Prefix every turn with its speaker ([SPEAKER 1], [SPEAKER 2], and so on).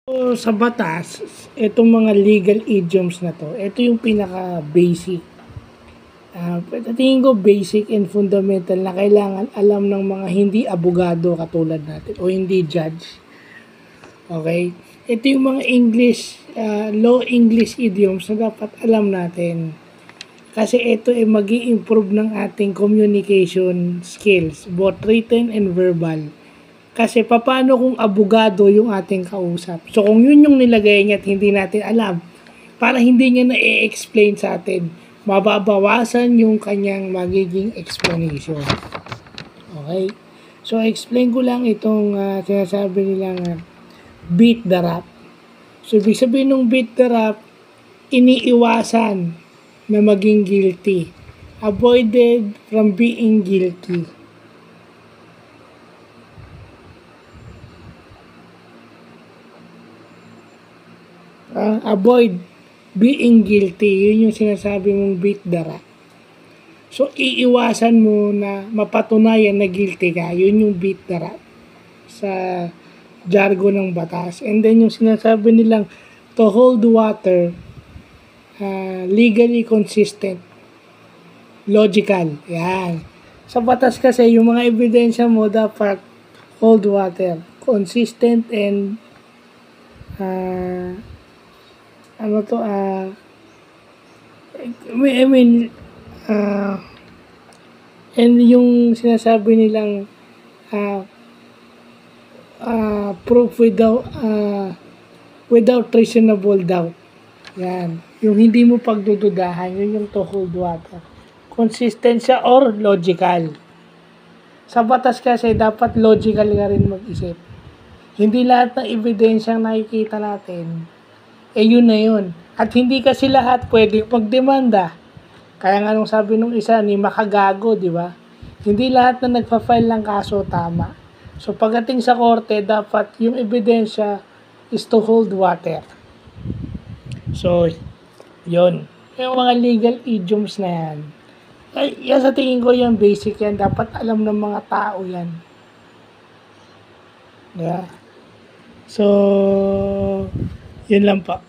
[SPEAKER 1] So, sa batas, itong mga legal idioms na to, ito yung pinaka-basic. Tingin ko basic and fundamental na kailangan alam ng mga hindi abogado katulad natin o hindi judge. Okay? Ito yung mga law English idioms na dapat alam natin. Kasi ito ay mag-i-improve ng ating communication skills, both written and verbal. Kasi paano kung abogado yung ating kausap? So kung yun yung nilagay niya at hindi natin alam, para hindi niya na-explain sa atin, mababawasan yung kanyang magiging explanation. Okay? So explain ko lang itong sinasabi nilang beat the rap. So ibig sabihin ng beat the rap, iniiwasan na maging guilty. Avoided from being guilty. Avoid being guilty. Yun yung sinasabi mong beat the rap. So, iiwasan mo na mapatunayan na guilty ka. Yun yung beat the rap sa jargon ng batas. And then yung sinasabi nilang to hold water, legally consistent, logical. Yan. Sa batas kasi, yung mga ebidensya mo dapat hold water, consistent and and yung sinasabi nilang proof without reasonable doubt. Yan. Yung hindi mo pagdududahan, yun yung to hold water. Consistent siya or logical. Sa batas kasi, dapat logical ka rin mag-isip. Hindi lahat ng ebidensyang nakikita natin, yun na yun. At hindi kasi lahat pwede magdemanda. Kaya nga nung sabi nung isa, ni makagago, di ba? Hindi lahat na nagpa-file ng kaso tama. So pagdating sa korte, dapat yung ebidensya is to hold water. So, yun. Yung mga legal idioms na yan. Yan sa tingin ko yan, basic yan. Dapat alam ng mga tao yan. Yeah. So, yun lang pa.